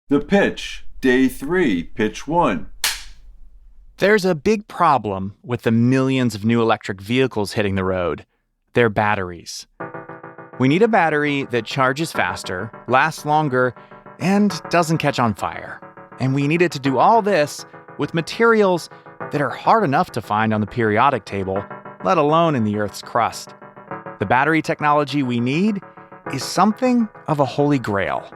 The pitch, day 3, pitch 1. There's a big problem with the millions of new electric vehicles hitting the road. They're batteries. We need a battery that charges faster, lasts longer, and doesn't catch on fire. And we need it to do all this with materials that are hard enough to find on the periodic table, let alone in the Earth's crust. The battery technology we need is something of a holy grail.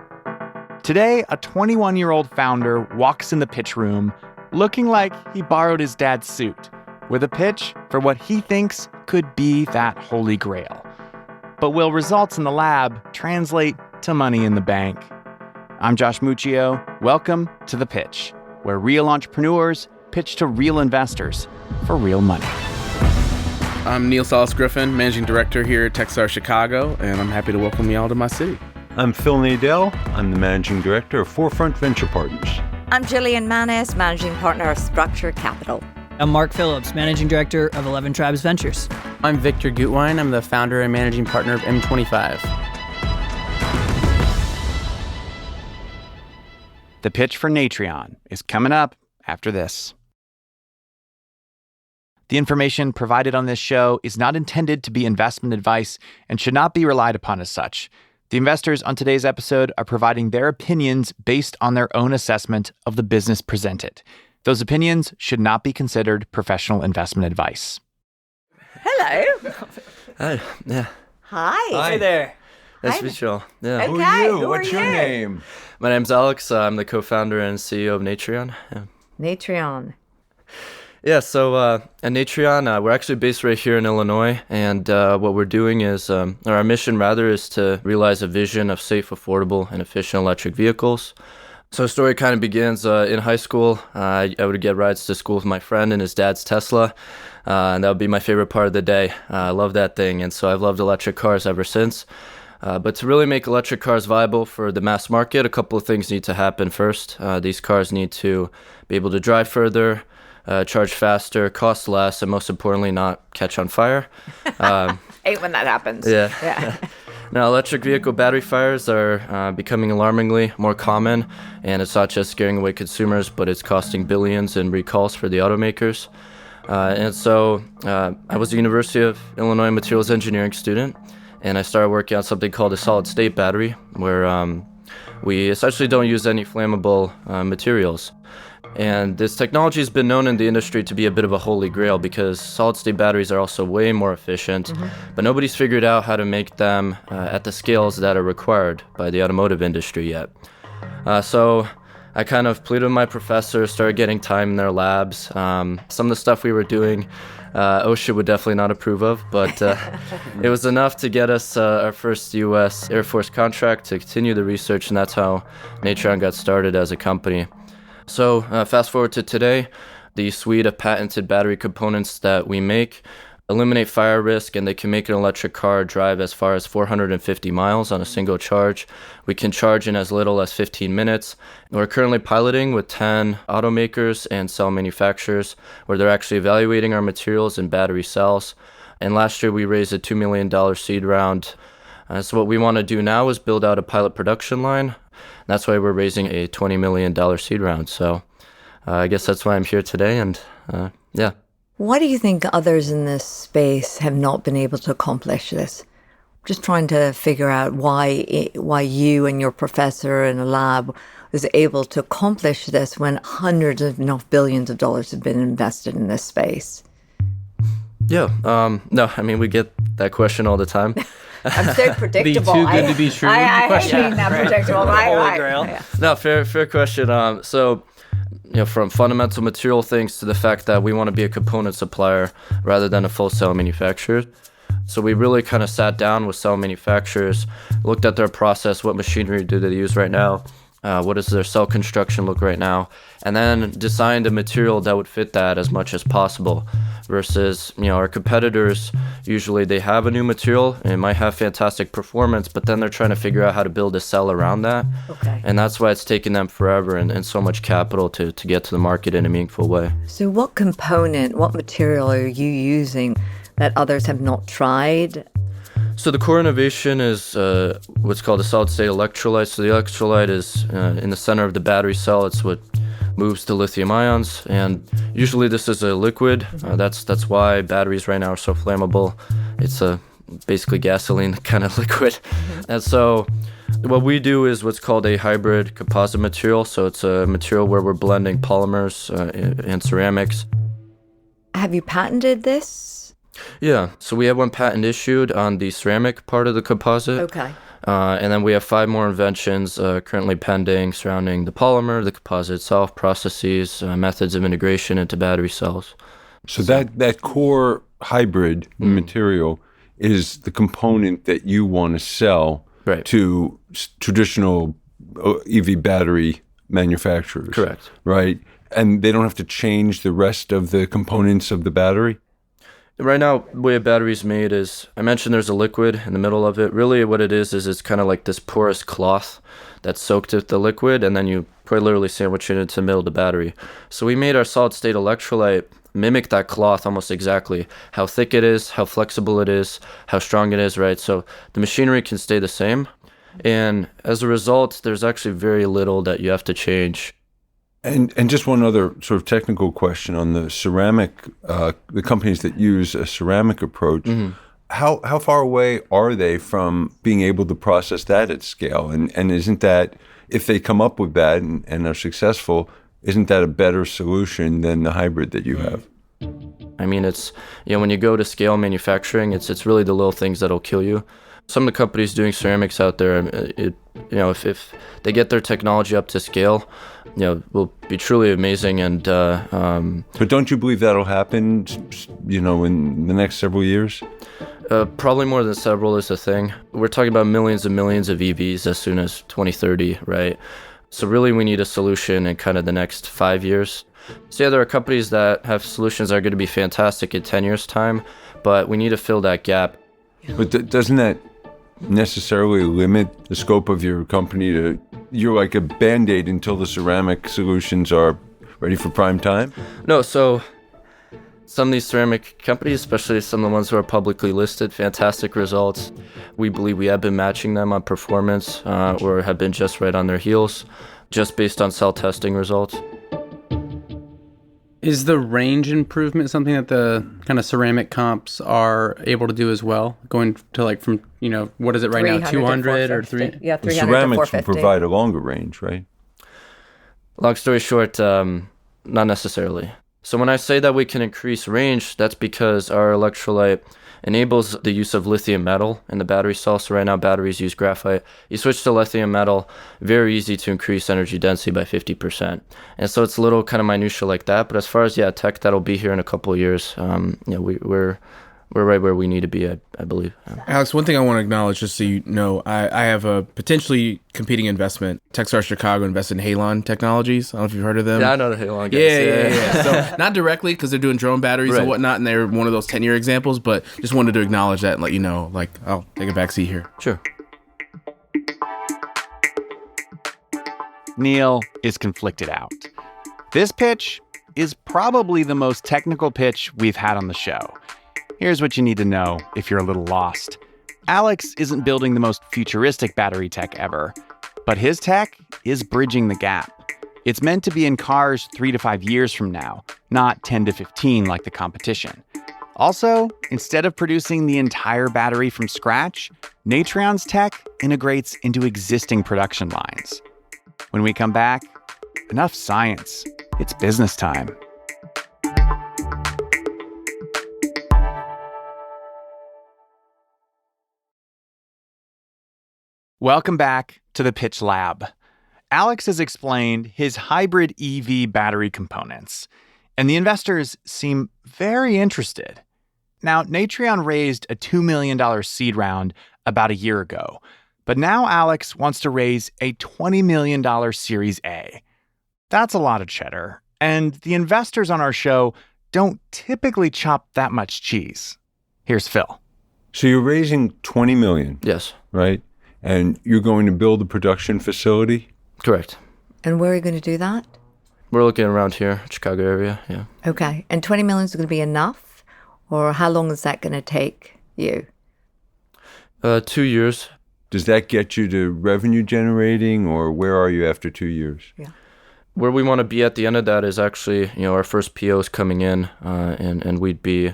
Today, a 21-year-old founder walks in the pitch room looking like he borrowed his dad's suit, with a pitch for what he thinks could be that holy grail. But will results in the lab translate to money in the bank? I'm Josh Muccio. Welcome to The Pitch, where real entrepreneurs pitch to real investors for real money. I'm Neil Salas Griffin, Managing Director here at Techstar Chicago, and I'm happy to welcome you all to my city. I'm Phil Nadell. I'm the Managing Director of Forefront Venture Partners. I'm Gillian Manis, Managing Partner of Structure Capital. I'm Mark Phillips, Managing Director of 11 Tribes Ventures. I'm Victor Gutwein. I'm the founder and managing partner of M25. The pitch for Natrion is coming up after this. The information provided on this show is not intended to be investment advice and should not be relied upon as such. The investors on today's episode are providing their opinions based on their own assessment of the business presented. Those opinions should not be considered professional investment advice. Hello. Hi. Yeah. Hi. Hey there. Nice to meet you all. Yeah. Okay. Who are you? who What's are your you? name? My name's Alex. I'm the co-founder and CEO of Natrion. Natrion. Yeah, so at Natrion, we're actually based right here in Illinois, and what we're doing is, or our mission rather, is to realize a vision of safe, affordable, and efficient electric vehicles. So the story kind of begins in high school. I would get rides to school with my friend and his dad's Tesla, and that would be my favorite part of the day. I love that thing, and so I've loved electric cars ever since. But to really make electric cars viable for the mass market, a couple of things need to happen first. These cars need to be able to drive further, charge faster, cost less, and most importantly, not catch on fire. Hate when that happens. Yeah. Now, electric vehicle battery fires are becoming alarmingly more common, and it's not just scaring away consumers, but it's costing billions in recalls for the automakers. And so I was a University of Illinois materials engineering student, and I started working on something called a solid-state battery, where we essentially don't use any flammable materials. And this technology has been known in the industry to be a bit of a holy grail because solid-state batteries are also way more efficient, but nobody's figured out how to make them at the scales that are required by the automotive industry yet. So I kind of pleaded with my professors, started getting time in their labs. Some of the stuff we were doing, OSHA would definitely not approve of, but it was enough to get us our first U.S. Air Force contract to continue the research, and that's how Natrion got started as a company. So fast forward to today, the suite of patented battery components that we make eliminate fire risk, and they can make an electric car drive as far as 450 miles on a single charge. We can charge in as little as 15 minutes. We're currently piloting with 10 automakers and cell manufacturers where they're actually evaluating our materials and battery cells. And last year we raised a $2 million seed round. So what we want to do now is build out a pilot production line. That's why we're raising a $20 million seed round. So I guess that's why I'm here today. And yeah. Why do you think others in this space have not been able to accomplish this? Just trying to figure out why you and your professor in a lab was able to accomplish this when hundreds, if not billions of dollars have been invested in this space. Yeah. No, I mean, we get that question all the time. I'm so predictable. Be too good to be true. I mean that predictable. Right. No, fair question. So, from fundamental material things to the fact that we want to be a component supplier rather than a full cell manufacturer. So we really kind of sat down with cell manufacturers, looked at their process, what machinery do they use right now, what does their cell construction look right now, and then designed a material that would fit that as much as possible. Versus, our competitors, usually they have a new material and it might have fantastic performance, but then they're trying to figure out how to build a cell around that. Okay. And that's why it's taken them forever and so much capital to get to the market in a meaningful way. So what component, what material are you using that others have not tried? So the core innovation is what's called a solid-state electrolyte. So the electrolyte is in the center of the battery cell. It's what moves the lithium ions, and usually this is a liquid. That's why batteries right now are so flammable. It's a basically gasoline kind of liquid. And so what we do is what's called a hybrid composite material. So it's a material where we're blending polymers and ceramics. Have you patented this? Yeah, so we have one patent issued on the ceramic part of the composite. Okay. And then we have 5 more inventions currently pending surrounding the polymer, the composite itself, processes, methods of integration into battery cells. So that core hybrid material is the component that you want to sell to traditional EV battery manufacturers. Correct. Right? And they don't have to change the rest of the components of the battery? Right now, the way a battery's made is, I mentioned there's a liquid in the middle of it. Really what it is it's kind of like this porous cloth that's soaked with the liquid, and then you quite literally sandwich it into the middle of the battery. So we made our solid-state electrolyte mimic that cloth almost exactly. How thick it is, how flexible it is, how strong it is, right? So the machinery can stay the same. And as a result, there's actually very little that you have to change. And just one other sort of technical question on the ceramic, the companies that use a ceramic approach, how far away are they from being able to process that at scale? And isn't that, if they come up with that and are successful, isn't that a better solution than the hybrid that you have? I mean, it's, when you go to scale manufacturing, it's really the little things that'll kill you. Some of the companies doing ceramics out there, if they get their technology up to scale, will be truly amazing. And but don't you believe that'll happen, in the next several years? Probably more than several is the thing. We're talking about millions and millions of EVs as soon as 2030, right? So really we need a solution in kind of the next 5 years. So yeah, there are companies that have solutions that are going to be fantastic in 10 years' time, but we need to fill that gap. But doesn't that necessarily limit the scope of your company to, you're like a Band-Aid until the ceramic solutions are ready for prime time? No, so some of these ceramic companies, especially some of the ones who are publicly listed, fantastic results. We believe we have been matching them on performance or have been just right on their heels, just based on cell testing results. Is the range improvement something that the kind of ceramic comps are able to do as well? Going to from, what is it right now, 200 or 3? Yeah, 300 the ceramics to will provide a longer range, right? Long story short, not necessarily. So when I say that we can increase range, that's because our electrolyte enables the use of lithium metal in the battery cell. So right now batteries use graphite. You switch to lithium metal, very easy to increase energy density by 50%. And so it's a little kind of minutia like that. But as far as tech that'll be here in a couple of years, we're right where we need to be, I believe. Alex, one thing I want to acknowledge, just so you know, I have a potentially competing investment. Techstar Chicago invested in Halon Technologies. I don't know if you've heard of them. Yeah, I know the Halon guys. Yeah. So not directly, because they're doing drone batteries and whatnot, and they're one of those 10-year examples, but just wanted to acknowledge that and let you know, I'll take a backseat here. Sure. Neil is conflicted out. This pitch is probably the most technical pitch we've had on the show. Here's what you need to know if you're a little lost. Alex isn't building the most futuristic battery tech ever, but his tech is bridging the gap. It's meant to be in cars 3 to 5 years from now, not 10 to 15 like the competition. Also, instead of producing the entire battery from scratch, Natrion's tech integrates into existing production lines. When we come back, enough science. It's business time. Welcome back to the Pitch Lab. Alex has explained his hybrid EV battery components, and the investors seem very interested. Now, Natrion raised a $2 million seed round about a year ago, but now Alex wants to raise a $20 million Series A. That's a lot of cheddar, and the investors on our show don't typically chop that much cheese. Here's Phil. So you're raising $20 million. Yes. Right? And you're going to build a production facility? Correct. And where are you going to do that? We're looking around here, Chicago area, yeah. Okay. And 20 million is going to be enough? Or how long is that going to take you? 2 years. Does that get you to revenue generating, or where are you after 2 years? Yeah. Where we want to be at the end of that is actually, our first POs coming in, and we'd be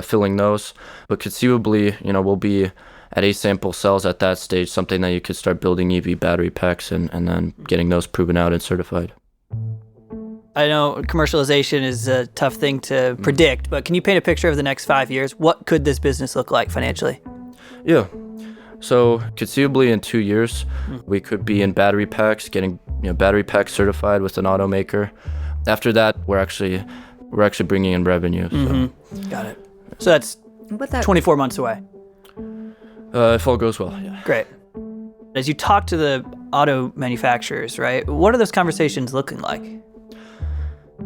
filling those. But conceivably, we'll be at A-sample cells at that stage, something that you could start building EV battery packs and then getting those proven out and certified. I know commercialization is a tough thing to predict, but can you paint a picture of the next 5 years? What could this business look like financially? Yeah. So conceivably in 2 years, we could be in battery packs, getting battery packs certified with an automaker. After that, we're actually bringing in revenue. So. Got it. So that's 24 months away. If all goes well, yeah. Great. As you talk to the auto manufacturers, right, what are those conversations looking like?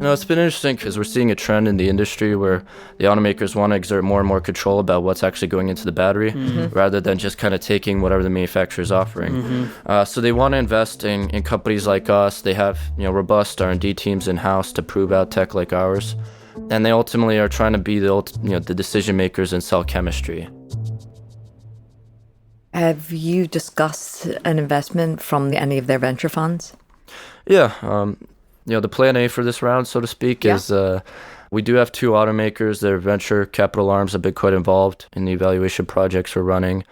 It's been interesting because we're seeing a trend in the industry where the automakers want to exert more and more control about what's actually going into the battery rather than just kind of taking whatever the manufacturer is offering. So they want to invest in companies like us. They have robust R&D teams in-house to prove out tech like ours. And they ultimately are trying to be the decision makers in cell chemistry. Have you discussed an investment from any of their venture funds? Yeah. The plan A for this round, so to speak, is we do have 2 automakers. Their venture capital arms have been quite involved in the evaluation projects we're running.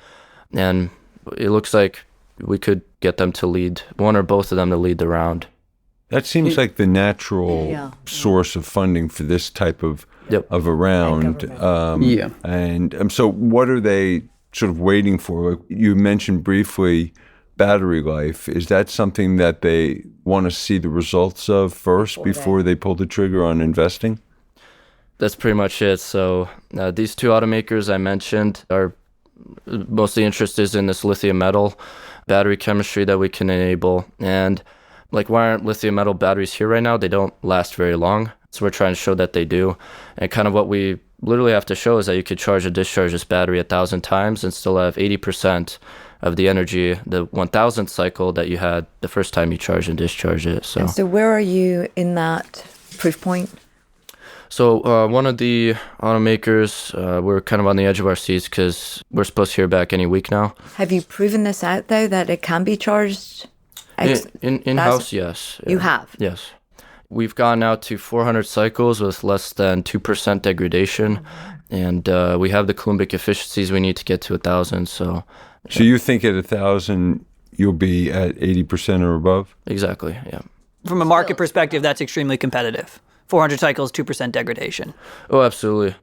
And it looks like we could get them to lead, one or both of them to lead the round. That seems like the natural source of funding for this type of a round. And so what are they sort of waiting for? You mentioned briefly battery life. Is that something that they want to see the results of first before they pull the trigger on investing? That's pretty much it. So these 2 automakers I mentioned are mostly interested in this lithium metal battery chemistry that we can enable. And why aren't lithium metal batteries here right now? They don't last very long. So we're trying to show that they do. And kind of what we literally have to show is that you could charge and discharge this battery 1,000 times and still have 80% of the energy, the 1,000th cycle that you had the first time you charge and discharge it. So where are you in that proof point? So one of the automakers, we're kind of on the edge of our seats because we're supposed to hear back any week now. Have you proven this out, though, that it can be charged? In-house, yes. You have? Yes. We've gone out to 400 cycles with less than 2% degradation, and we have the Coulombic efficiencies we need to get to 1,000. So you think at 1,000 you'll be at 80% or above? Exactly, yeah. From a market perspective, that's extremely competitive. 400 cycles, 2% degradation. Oh, absolutely.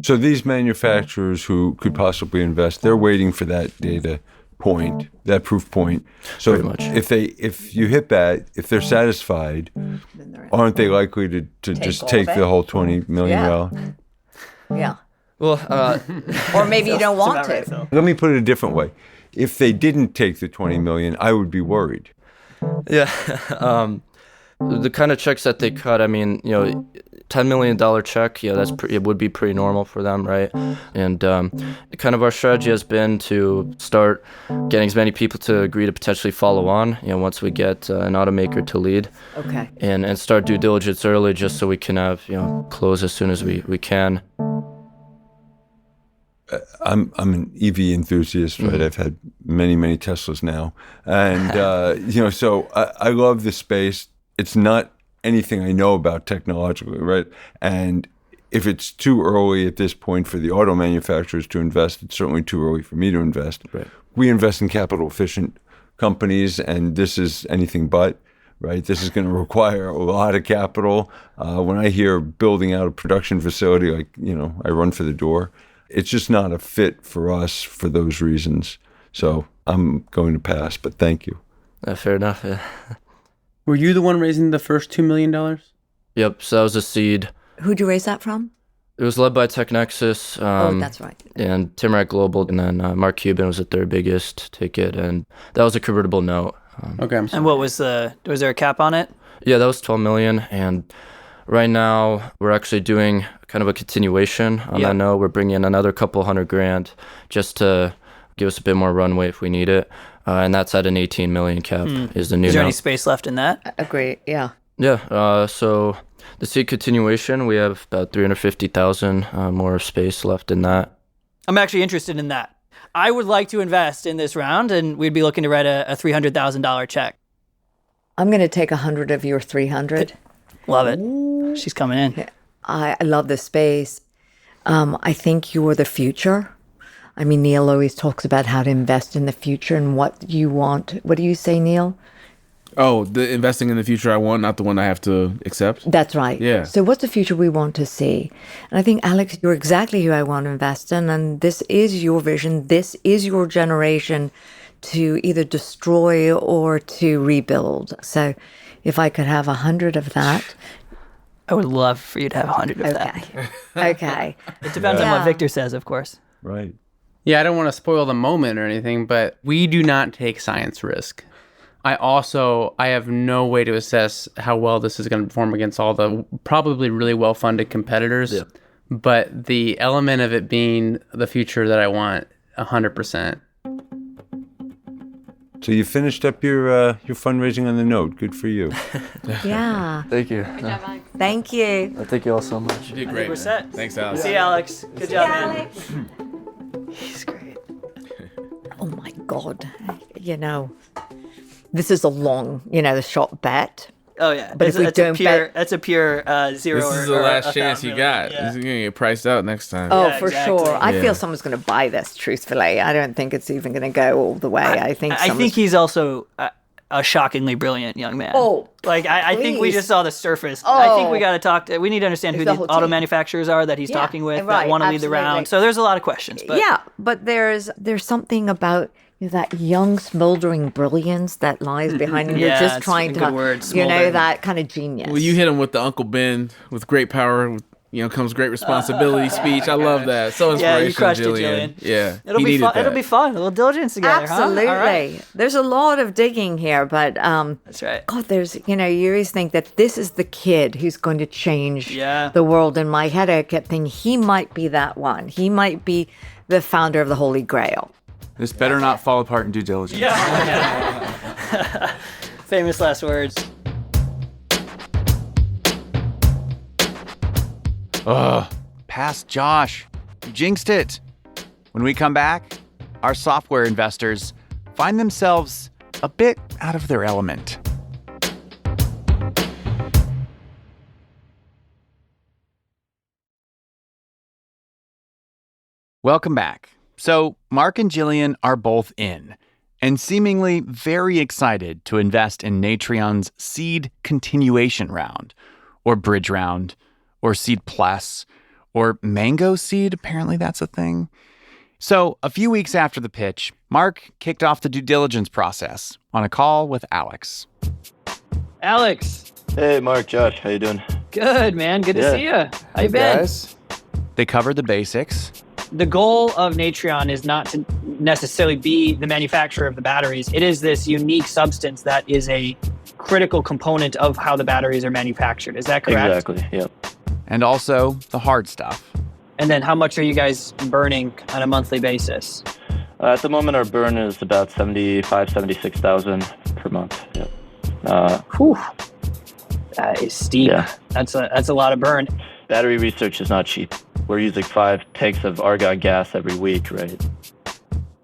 So these manufacturers who could possibly invest, they're waiting for that data point, that proof point. So pretty much. If you hit that, if they're satisfied, aren't they likely to just take the whole 20 million? Yeah. Well, or maybe you don't want to. Let me put it a different way. If they didn't take the 20 million, I would be worried. Yeah. The kind of checks that they cut, $10 million check, it would be pretty normal for them, right? And kind of our strategy has been to start getting as many people to agree to potentially follow on, once we get an automaker to lead. Okay. And start due diligence early just so we can have, close as soon as we can. I'm an EV enthusiast, right? I've had many Teslas now. And, so I love this space. It's not anything I know about technologically, right? And if it's too early at this point for the auto manufacturers to invest, it's certainly too early for me to invest. Right. We invest in capital efficient companies, and this is anything but, right? This is going to require a lot of capital. When I hear building out a production facility, I run for the door. It's just not a fit for us for those reasons. So I'm going to pass, but thank you. Fair enough, yeah. Were you the one raising the first $2 million? Yep, so that was a seed. Who'd you raise that from? It was led by TechNexus. That's right. And Timrac Global, and then Mark Cuban was the 3rd biggest ticket, and that was a convertible note. Okay. And what was there a cap on it? Yeah, that was $12 million, and right now we're actually doing kind of a continuation on that note. We're bringing in another couple $100,000 just to give us a bit more runway if we need it. And that's at an 18 million cap is the new Is there note. any space left in that? Agree, yeah. Yeah, so the seed continuation, we have about 350,000 more space left in that. I'm actually interested in that. I would like to invest in this round, and we'd be looking to write a $300,000 check. I'm going to take 100 of your 300. Love it. She's coming in. I love this space. I think you're the future. I mean, Neil always talks about how to invest in the future and what you want. What do you say, Neil? Oh, the investing in the future I want, not the one I have to accept? That's right. Yeah. So what's the future we want to see? And I think, Alex, you're exactly who I want to invest in. And this is your vision. This is your generation to either destroy or to rebuild. So if I could have 100 of that. I would love for you to have 100 of that. Okay. It depends on what Victor says, of course. Right. Yeah, I don't want to spoil the moment or anything, but we do not take science risk. I have no way to assess how well this is going to perform against all the probably really well-funded competitors. Yeah. But the element of it being the future that I want, 100%. So you finished up your fundraising on the note. Good for you. Yeah. Thank you. Thank you. Thank you all so much. You did great. We're set. Thanks, Alex. See you, Alex. Good job, man. He's great. Oh, my God. This is a long, the shot bet. Oh, yeah. But if we don't bet... That's a pure zero. This is the last chance you got. Yeah. This is going to get priced out next time. Oh, Yeah, for exactly. sure. I feel someone's going to buy this, truthfully. I don't think it's even going to go all the way. I think he's also a shockingly brilliant young man. Oh, I think we please. just saw the surface. Oh. I think we got to talk. We need to understand who The the whole auto team. manufacturers are that he's talking with right, that want to lead the absolutely. round. So there's a lot of questions. But Yeah, but there's something about that young, smoldering brilliance that lies behind him. You're Yeah, just it's trying a to, good word, smoldering. that kind of genius. Well, you hit him with the Uncle Ben with great power, comes great responsibility speech. I love that. So inspirational, you crushed it, Jillian. Jillian. Yeah, It'll he be needed fun. that. It'll be fun. A little diligence together. Absolutely. Huh? All right. There's a lot of digging here, but That's right. God, there's, you always think that this is the kid who's going to change Yeah. the world. In my head, I kept thinking he might be that one. He might be the founder of the Holy Grail. This better not fall apart in due diligence. Famous last words. Ugh. Past Josh. You jinxed it. When we come back, our software investors find themselves a bit out of their element. Welcome back. So, Mark and Jillian are both in, and seemingly very excited to invest in Natrion's seed continuation round, or bridge round, or seed plus, or mango seed. Apparently that's a thing. So, a few weeks after the pitch, Mark kicked off the due diligence process on a call with Alex. Alex. Hey, Mark, Josh, how you doing? Good, man. Good to see you. How you been? Guys, They covered the basics. The goal of Natrion is not to necessarily be the manufacturer of the batteries. It is this unique substance that is a critical component of how the batteries are manufactured. Is that correct? Exactly, yep. And also the hard stuff. And then how much are you guys burning on a monthly basis? At the moment, our burn is about 76,000 per month. Yep. Whew. That is steep. Yeah. That's a lot of burn. Battery research is not cheap. We're using 5 tanks of argon gas every week, right?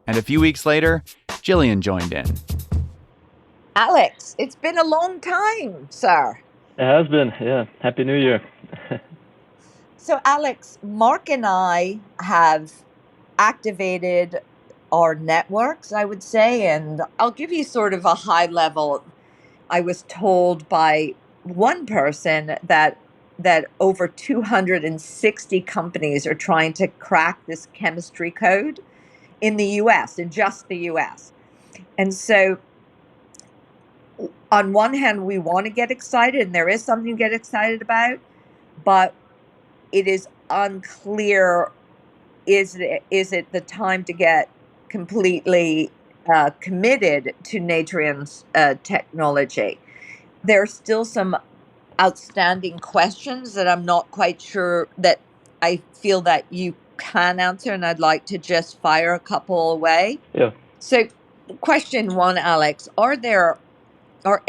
And a few weeks later, Jillian joined in. Alex, it's been a long time, sir. It has been, yeah. Happy New Year. So, Alex, Mark and I have activated our networks, I would say, and I'll give you sort of a high level. I was told by one person that over 260 companies are trying to crack this chemistry code in the US, in just the US. And so on one hand, we want to get excited, and there is something to get excited about, but it is unclear, is it the time to get completely committed to Natrion's technology? There are still some outstanding questions that I'm not quite sure that I feel that you can answer, and I'd like to just fire a couple away. Yeah. So question one, Alex, are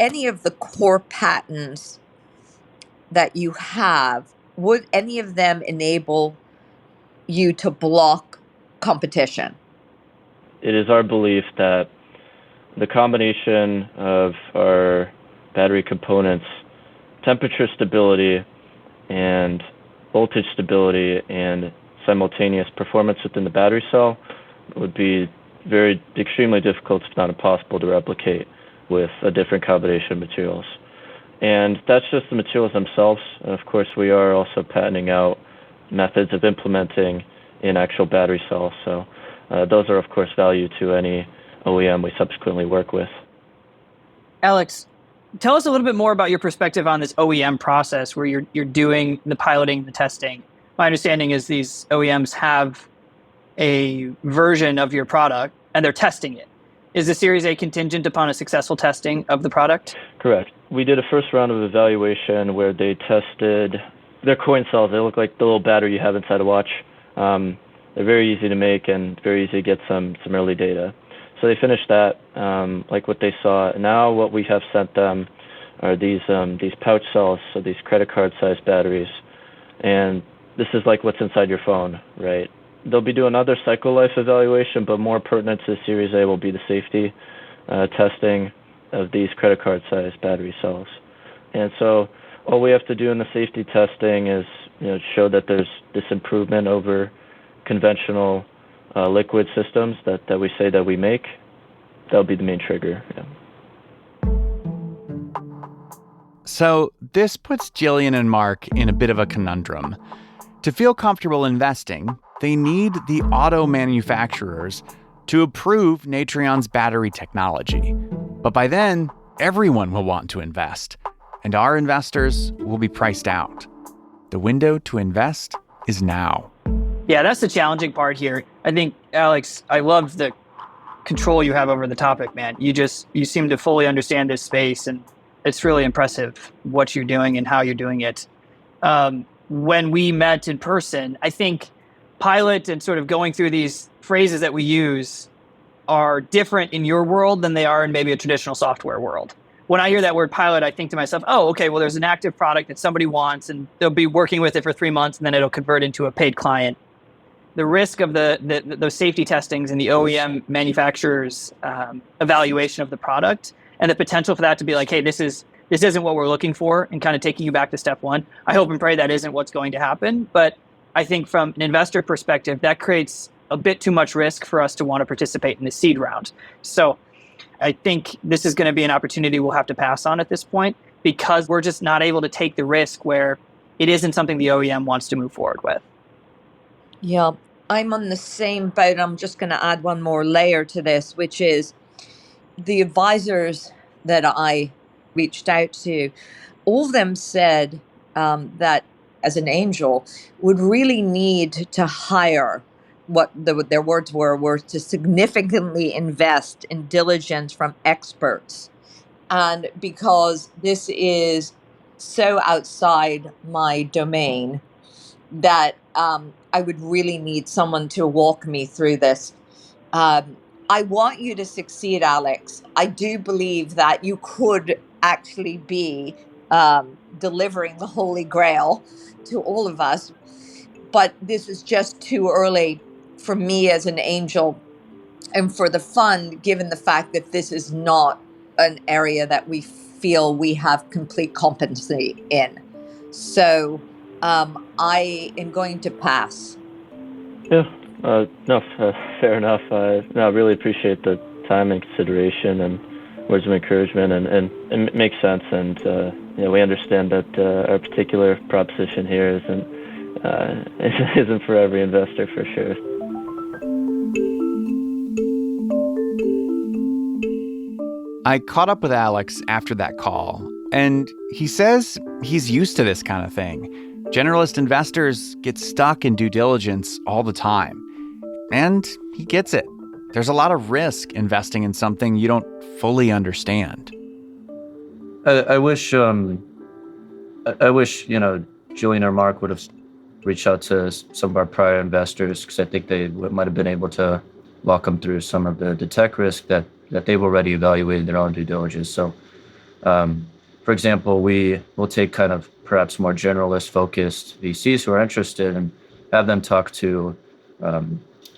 any of the core patents that you have, would any of them enable you to block competition? it is our belief that the combination of our battery components, temperature stability and voltage stability and simultaneous performance within the battery cell would be extremely difficult, if not impossible, to replicate with a different combination of materials. And that's just the materials themselves. Of course, we are also patenting out methods of implementing in actual battery cells. So those are, of course, value to any OEM we subsequently work with. Alex, tell us a little bit more about your perspective on this OEM process where you're doing the piloting, the testing. My understanding is these OEMs have a version of your product and they're testing it. Is the Series A contingent upon a successful testing of the product? Correct. We did a first round of evaluation where they tested their coin cells. They look like the little battery you have inside a watch. They're very easy to make and very easy to get some early data. So they finished that, like what they saw. Now what we have sent them are these pouch cells, so these credit card sized batteries. And this is like what's inside your phone, right? They'll be doing another cycle life evaluation, but more pertinent to the Series A will be the safety testing of these credit card sized battery cells. And so all we have to do in the safety testing is show that there's this improvement over conventional liquid systems that we say that we make. That'll be the main trigger. Yeah. So this puts Jillian and Mark in a bit of a conundrum. To feel comfortable investing, they need the auto manufacturers to approve Natrion's battery technology. But by then, everyone will want to invest, and our investors will be priced out. The window to invest is now. Yeah, that's the challenging part here. I think, Alex, I love the control you have over the topic, man. You seem to fully understand this space, and it's really impressive what you're doing and how you're doing it. When we met in person, I think pilot and sort of going through these phrases that we use are different in your world than they are in maybe a traditional software world. When I hear that word pilot, I think to myself, oh, okay, well, there's an active product that somebody wants, and they'll be working with it for 3 months, and then it'll convert into a paid client. The risk of those safety testings and the OEM manufacturer's evaluation of the product, and the potential for that to be like, hey, this isn't what we're looking for, and kind of taking you back to step one. I hope and pray that isn't what's going to happen. But I think from an investor perspective, that creates a bit too much risk for us to want to participate in the seed round. So I think this is going to be an opportunity we'll have to pass on at this point, because we're just not able to take the risk where it isn't something the OEM wants to move forward with. Yeah, I'm on the same boat. I'm just going to add one more layer to this, which is the advisors that I reached out to, all of them said that as an angel would really need to hire, what their words were to significantly invest in diligence from experts. And because this is so outside my domain that I would really need someone to walk me through this. I want you to succeed, Alex. I do believe that you could actually be delivering the Holy Grail to all of us. But this is just too early for me as an angel and for the fund, given the fact that this is not an area that we feel we have complete competency in. So I am going to pass. Yeah, fair enough. I really appreciate the time and consideration and words of encouragement, and it makes sense. And we understand that our particular proposition here isn't for every investor, for sure. I caught up with Alex after that call, and he says he's used to this kind of thing. Generalist investors get stuck in due diligence all the time, and he gets it. There's a lot of risk investing in something you don't fully understand. I wish Jillian or Mark would have reached out to some of our prior investors, because I think they might have been able to walk them through some of the tech risk that they've already evaluated their own due diligence. So, for example, we will take kind of perhaps more generalist-focused VCs who are interested and have them talk to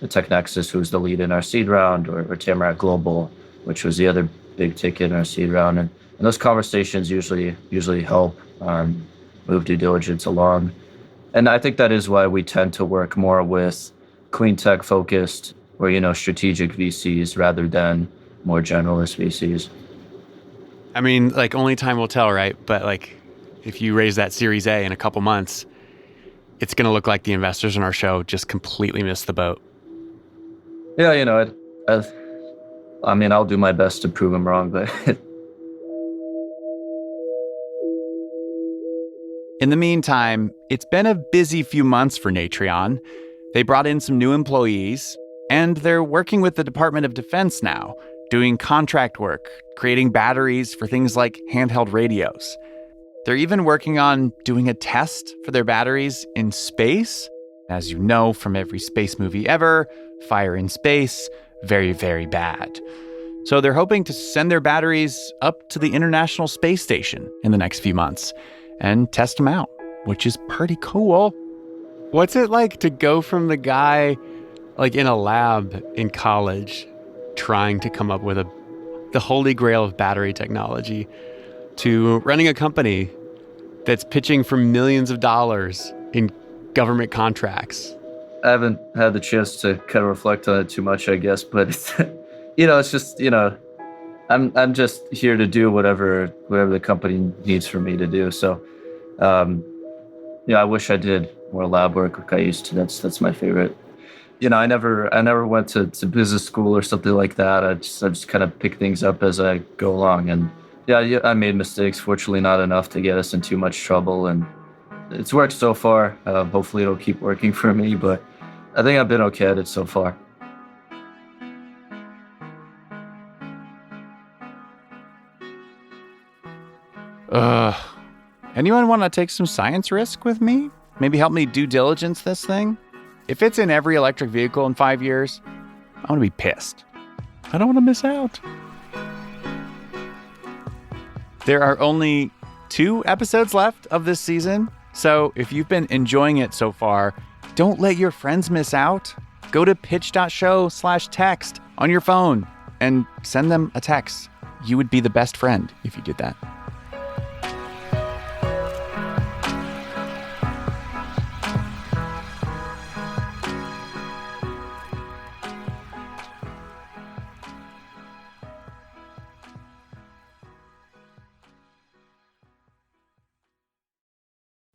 TechNexus, who was the lead in our seed round, or Tamarack Global, which was the other big ticket in our seed round. And those conversations usually help move due diligence along. And I think that is why we tend to work more with clean tech focused or, strategic VCs rather than more generalist VCs. I mean, like, only time will tell, right? But like, if you raise that Series A in a couple months, it's going to look like the investors in our show just completely missed the boat. Yeah, I mean, I'll do my best to prove them wrong, but in the meantime, it's been a busy few months for Natrion. They brought in some new employees, and they're working with the Department of Defense now, doing contract work, creating batteries for things like handheld radios. They're even working on doing a test for their batteries in space. As you know from every space movie ever, fire in space, very, very bad. So they're hoping to send their batteries up to the International Space Station in the next few months and test them out, which is pretty cool. What's it like to go from the guy like in a lab in college trying to come up with the holy grail of battery technology to running a company that's pitching for millions of dollars in government contracts? I haven't had the chance to kind of reflect on it too much, I guess, but it's just, I'm just here to do whatever the company needs for me to do. So, I wish I did more lab work like I used to. That's my favorite. I never went to business school or something like that. I just kind of pick things up as I go along. And yeah, I made mistakes. Fortunately, not enough to get us in too much trouble. And it's worked so far. Hopefully, it'll keep working for me. But I think I've been okay at it so far. Anyone want to take some science risk with me? Maybe help me due diligence this thing? If it's in every electric vehicle in 5 years, I'm going to be pissed. I don't want to miss out. There are only 2 episodes left of this season, so if you've been enjoying it so far, don't let your friends miss out. Go to pitch.show/text on your phone and send them a text. You would be the best friend if you did that.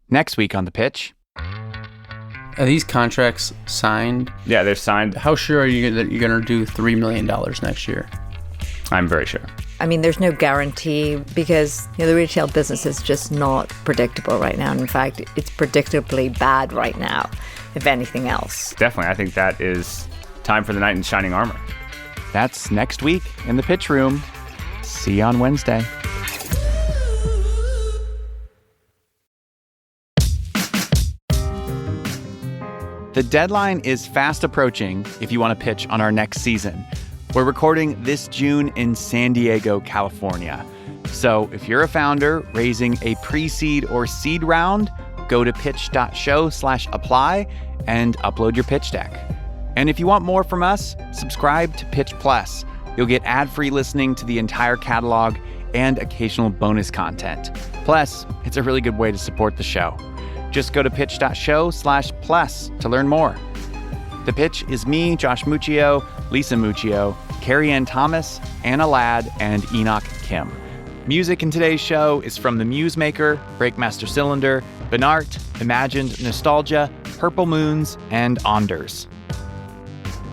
Next week on The Pitch. Are these contracts signed? Yeah, they're signed. How sure are you that you're going to do $3 million next year? I'm very sure. I mean, there's no guarantee because the retail business is just not predictable right now. And in fact, it's predictably bad right now, if anything else. Definitely. I think that is time for the knight in shining armor. That's next week in The Pitch Room. See you on Wednesday. The deadline is fast approaching if you want to pitch on our next season. We're recording this June in San Diego, California. So if you're a founder raising a pre-seed or seed round, go to pitch.show/apply and upload your pitch deck. And if you want more from us, subscribe to Pitch Plus. You'll get ad-free listening to the entire catalog and occasional bonus content. Plus, it's a really good way to support the show. Just go to pitch.show/plus to learn more. The Pitch is me, Josh Muccio, Lisa Muccio, Carrie Ann Thomas, Anna Ladd, and Enoch Kim. Music in today's show is from The Musemaker, Breakmaster Cylinder, Benart, Imagined Nostalgia, Purple Moons, and Onders.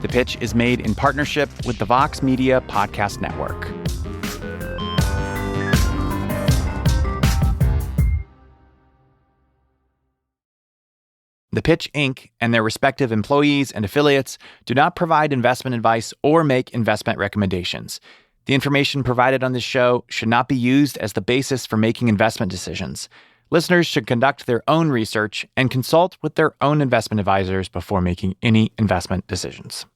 The Pitch is made in partnership with the Vox Media Podcast Network. The Pitch Inc. and their respective employees and affiliates do not provide investment advice or make investment recommendations. The information provided on this show should not be used as the basis for making investment decisions. Listeners should conduct their own research and consult with their own investment advisors before making any investment decisions.